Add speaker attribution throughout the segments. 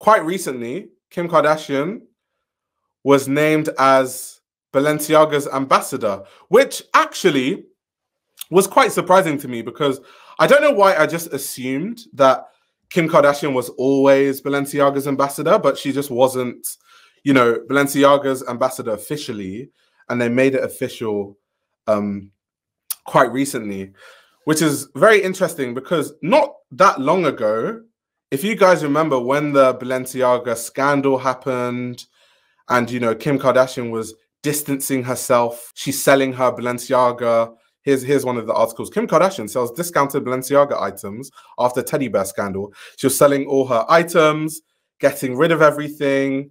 Speaker 1: quite recently, Kim Kardashian was named as Balenciaga's ambassador, which actually was quite surprising to me because I don't know why I just assumed that Kim Kardashian was always Balenciaga's ambassador, but she just wasn't, Balenciaga's ambassador officially, and they made it official quite recently, which is very interesting because not that long ago, if you guys remember when the Balenciaga scandal happened and, Kim Kardashian was distancing herself, she's selling her Balenciaga. Here's one of the articles. Kim Kardashian sells discounted Balenciaga items after teddy bear scandal. She was selling all her items, getting rid of everything,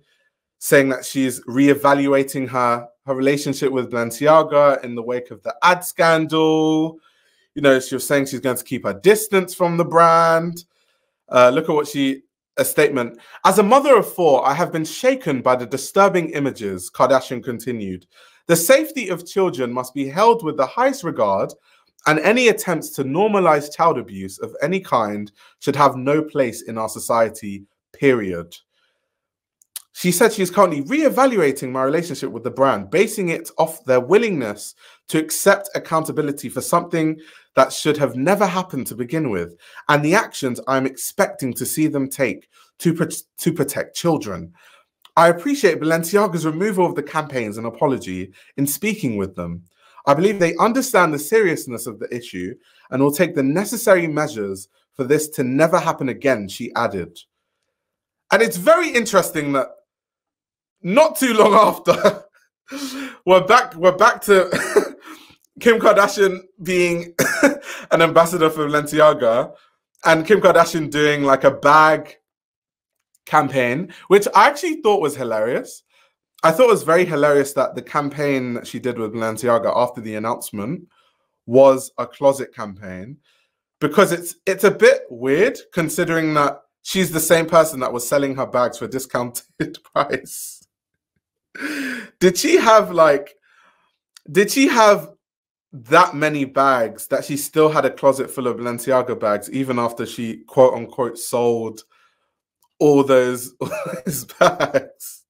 Speaker 1: saying that she's reevaluating her relationship with Balenciaga in the wake of the ad scandal. She was saying she's going to keep her distance from the brand. Look at a statement. As a mother of 4, I have been shaken by the disturbing images, Kardashian continued. The safety of children must be held with the highest regard, and any attempts to normalize child abuse of any kind should have no place in our society, period. She said she's currently reevaluating my relationship with the brand, basing it off their willingness to accept accountability for something that should have never happened to begin with, and the actions I'm expecting to see them take to protect children. I appreciate Balenciaga's removal of the campaigns and apology in speaking with them. I believe they understand the seriousness of the issue and will take the necessary measures for this to never happen again, she added. And it's very interesting that not too long after, we're back to Kim Kardashian being an ambassador for Balenciaga and Kim Kardashian doing like a bag campaign, which I actually thought was hilarious. I thought it was very hilarious that the campaign that she did with Balenciaga after the announcement was a closet campaign, because it's a bit weird considering that she's the same person that was selling her bags for a discounted price. Did she have that many bags that she still had a closet full of Balenciaga bags even after she quote unquote sold all those bags?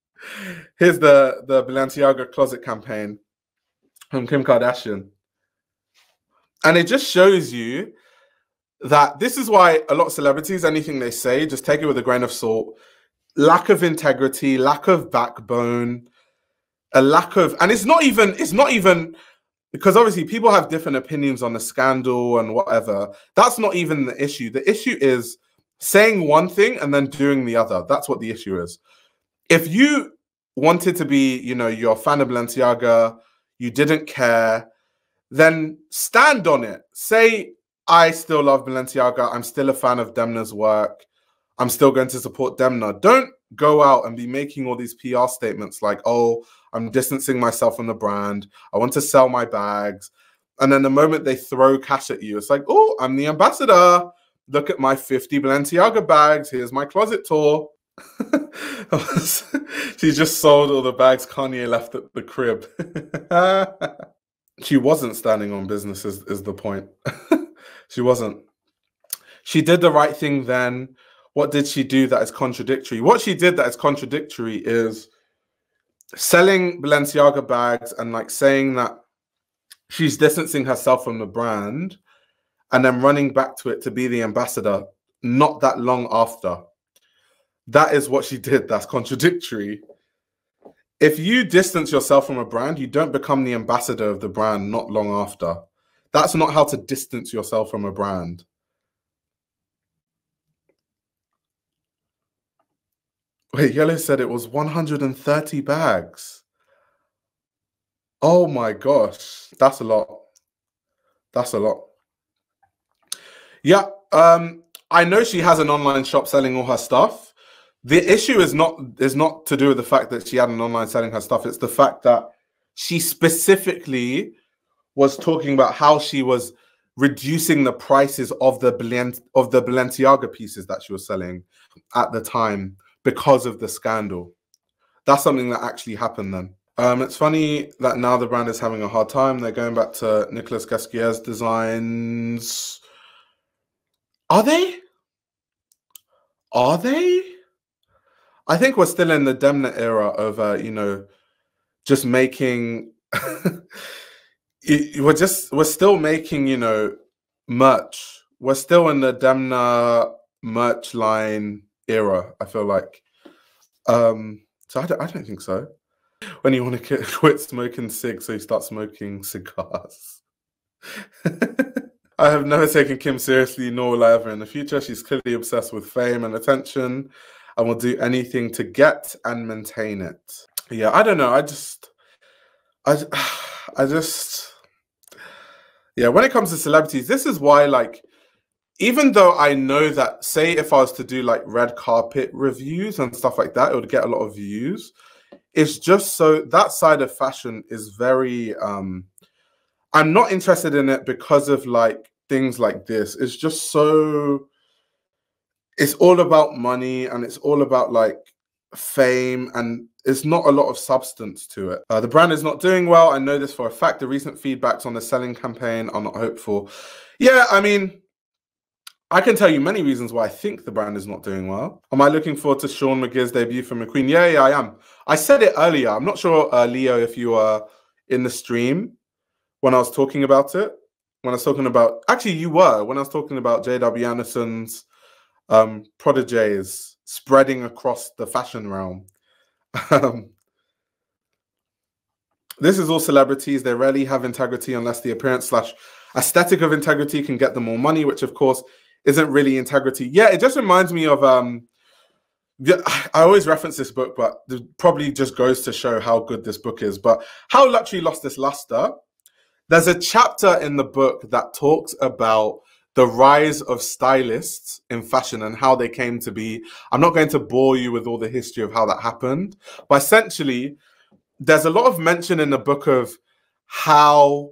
Speaker 1: Here's the Balenciaga closet campaign from Kim Kardashian. And it just shows you that this is why a lot of celebrities, anything they say, just take it with a grain of salt. Lack of integrity, lack of backbone, and it's not even because obviously people have different opinions on the scandal and whatever. That's not even the issue. The issue is saying one thing and then doing the other. That's what the issue is. If you wanted to be, you're a fan of Balenciaga, you didn't care, then stand on it. Say, I still love Balenciaga. I'm still a fan of Demna's work. I'm still going to support Demna. Don't go out and be making all these PR statements like, oh, I'm distancing myself from the brand. I want to sell my bags. And then the moment they throw cash at you, it's like, oh, I'm the ambassador. Look at my 50 Balenciaga bags. Here's my closet tour. She just sold all the bags Kanye left at the crib. She wasn't standing on business is the point. She wasn't. She did the right thing then. What did she do that is contradictory? What she did that is contradictory is selling Balenciaga bags and saying that she's distancing herself from the brand and then running back to it to be the ambassador not that long after. That is what she did. That's contradictory. If you distance yourself from a brand, you don't become the ambassador of the brand not long after. That's not how to distance yourself from a brand. Wait, Yellow said it was 130 bags. Oh my gosh. That's a lot. That's a lot. Yeah. I know she has an online shop selling all her stuff. The issue is not to do with the fact that she had an online selling her stuff. It's the fact that she specifically was talking about how she was reducing the prices of the Balenciaga pieces that she was selling at the time because of the scandal. That's something that actually happened then. It's funny that now the brand is having a hard time. They're going back to Nicolas Gasquier's designs. Are they? Are they? I think we're still in the Demna era of, you know, just making. We're still making, you know, merch. We're still in the Demna merch line era, I feel like. So I don't think so. When you want to quit smoking cigs, so you start smoking cigars. I have never taken Kim seriously, nor will I ever in the future. She's clearly obsessed with fame and attention and will do anything to get and maintain it. Yeah, I don't know. I just, yeah, when it comes to celebrities, this is why, like, even though I know that, say, if I was to do like red carpet reviews and stuff like that, it would get a lot of views. It's just so that side of fashion is very, I'm not interested in it because of like things like this. It's just so, it's all about money and it's all about like fame, and it's not a lot of substance to it. The brand is not doing well. I know this for a fact. The recent feedbacks on the selling campaign are not hopeful. Yeah, I mean, I can tell you many reasons why I think the brand is not doing well. Am I looking forward to Sean McGear's debut for McQueen? Yeah, I am. I said it earlier. I'm not sure, Leo, if you were in the stream when I was talking about it. When I was talking about, actually, you were, when I was talking about J.W. Anderson's prodigies spreading across the fashion realm. This is all celebrities. They rarely have integrity unless the appearance / aesthetic of integrity can get them more money, which, of course, isn't really integrity. Yeah, it just reminds me of, I always reference this book, but it probably just goes to show how good this book is. But How Luxury Lost Its Luster. There's a chapter in the book that talks about the rise of stylists in fashion and how they came to be. I'm not going to bore you with all the history of how that happened, but essentially, there's a lot of mention in the book of how,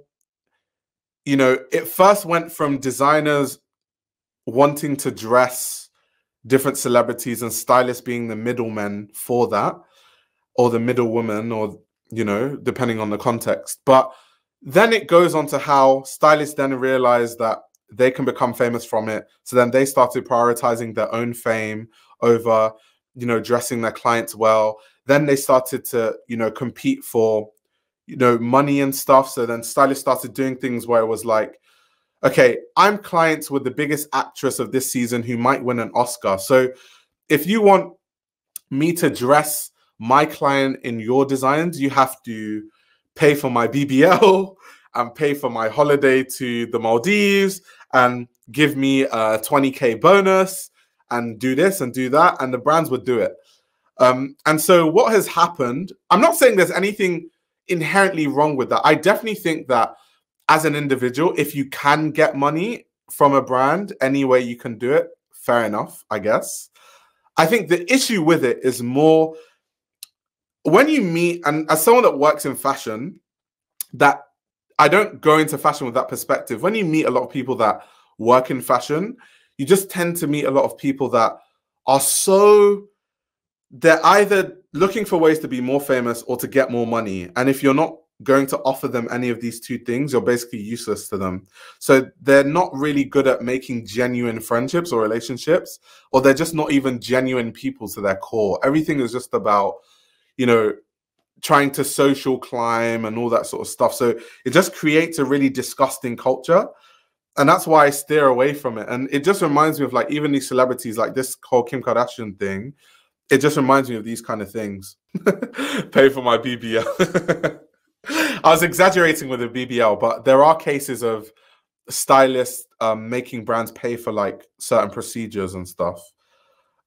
Speaker 1: you know, it first went from designers wanting to dress different celebrities and stylists being the middlemen for that, or the middlewoman, or, you know, depending on the context. But then it goes on to how stylists then realized that they can become famous from it. So then they started prioritizing their own fame over, you know, dressing their clients well. Then they started to, you know, compete for, you know, money and stuff. So then stylists started doing things where it was like, okay, I'm clients with the biggest actress of this season who might win an Oscar. So if you want me to dress my client in your designs, you have to pay for my BBL and pay for my holiday to the Maldives and give me a 20K bonus and do this and do that. And the brands would do it. And so what has happened, I'm not saying there's anything inherently wrong with that. I definitely think that as an individual, if you can get money from a brand, any way you can do it, fair enough, I guess. I think the issue with it is more when you meet, and as someone that works in fashion, that I don't go into fashion with that perspective. When you meet a lot of people that work in fashion, you just tend to meet a lot of people that are so, they're either looking for ways to be more famous or to get more money. And if you're not going to offer them any of these two things, you're basically useless to them. So they're not really good at making genuine friendships or relationships, or they're just not even genuine people to their core. Everything is just about, you know, trying to social climb and all that sort of stuff. So it just creates a really disgusting culture. And that's why I steer away from it. And it just reminds me of like even these celebrities, like this whole Kim Kardashian thing. It just reminds me of these kind of things. Pay for my BBL. I was exaggerating with the BBL, but there are cases of stylists making brands pay for like certain procedures and stuff.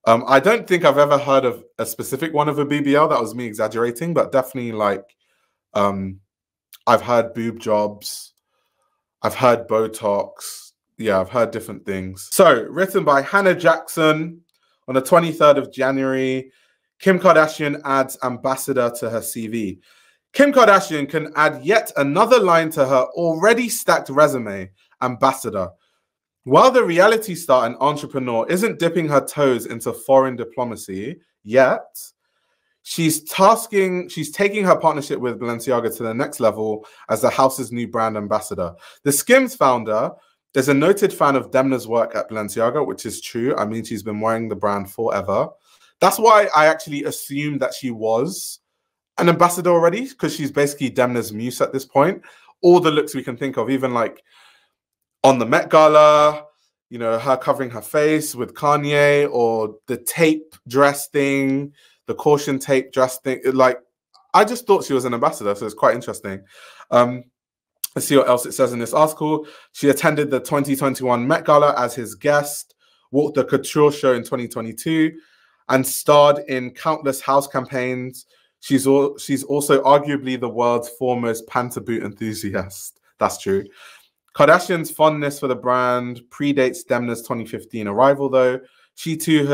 Speaker 1: I don't think I've ever heard of a specific one of a BBL. That was me exaggerating, but definitely like I've heard boob jobs. I've heard Botox. Yeah, I've heard different things. So written by Hannah Jackson on the 23rd of January, Kim Kardashian adds ambassador to her CV. Kim Kardashian can add yet another line to her already stacked resume, ambassador. While the reality star and entrepreneur isn't dipping her toes into foreign diplomacy yet, she's taking her partnership with Balenciaga to the next level as the house's new brand ambassador. The Skims founder is a noted fan of Demna's work at Balenciaga, which is true. I mean, she's been wearing the brand forever. That's why I actually assumed that she was an ambassador already, because she's basically Demna's muse at this point. All the looks we can think of, even like on the Met Gala, you know, her covering her face with Kanye, or the tape dress thing, the caution tape dress thing. Like, I just thought she was an ambassador, so it's quite interesting. Let's see what else it says in this article. She attended the 2021 Met Gala as his guest, walked the couture show in 2022, and starred in countless house campaigns. She's also arguably the world's foremost panta boot enthusiast. That's true. Kardashian's fondness for the brand predates Demna's 2015 arrival, though. She too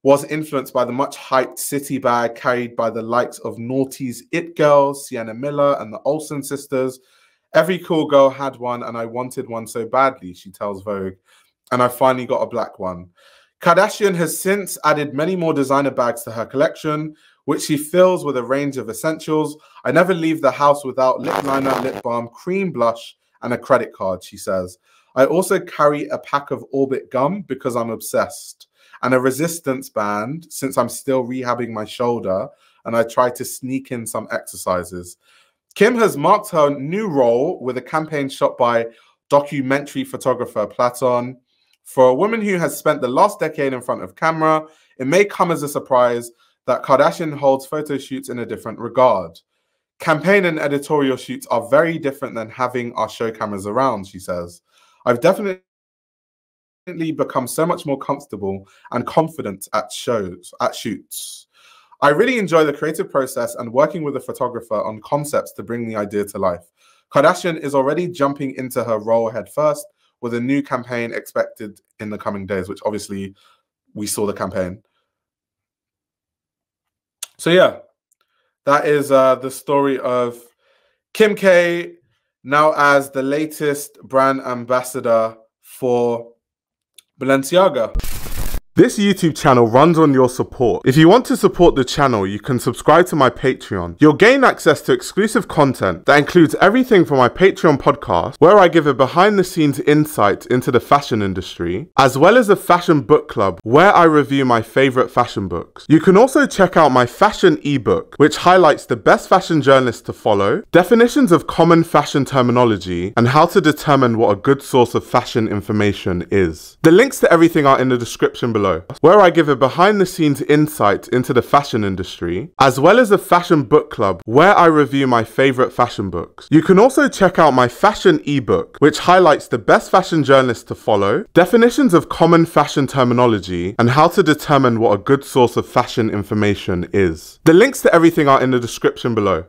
Speaker 1: was influenced by the much-hyped city bag carried by the likes of Naughty's It Girls, Sienna Miller, and the Olsen sisters. Every cool girl had one, and I wanted one so badly, she tells Vogue. And I finally got a black one. Kardashian has since added many more designer bags to her collection, which she fills with a range of essentials. I never leave the house without lip liner, lip balm, cream blush, and a credit card, she says. I also carry a pack of Orbit gum because I'm obsessed, and a resistance band since I'm still rehabbing my shoulder, and I try to sneak in some exercises. Kim has marked her new role with a campaign shot by documentary photographer Platon. For a woman who has spent the last decade in front of camera, it may come as a surprise that Kardashian holds photo shoots in a different regard. Campaign and editorial shoots are very different than having our show cameras around, she says. I've definitely become so much more comfortable and confident at shoots. I really enjoy the creative process and working with a photographer on concepts to bring the idea to life. Kardashian is already jumping into her role head first with a new campaign expected in the coming days, which obviously we saw the campaign. So yeah, that is the story of Kim K, now as the latest brand ambassador for Balenciaga. This YouTube channel runs on your support. If you want to support the channel, you can subscribe to my Patreon. You'll gain access to exclusive content that includes everything from my Patreon podcast, where I give a behind-the-scenes insight into the fashion industry, as well as a fashion book club, where I review my favorite fashion books. You can also check out my fashion ebook, which highlights the best fashion journalists to follow, definitions of common fashion terminology, and how to determine what a good source of fashion information is. The links to everything are in the description below, where I give a behind-the-scenes insight into the fashion industry, as well as a fashion book club where I review my favorite fashion books. You can also check out my fashion ebook, which highlights the best fashion journalists to follow, definitions of common fashion terminology, and how to determine what a good source of fashion information is. The links to everything are in the description below.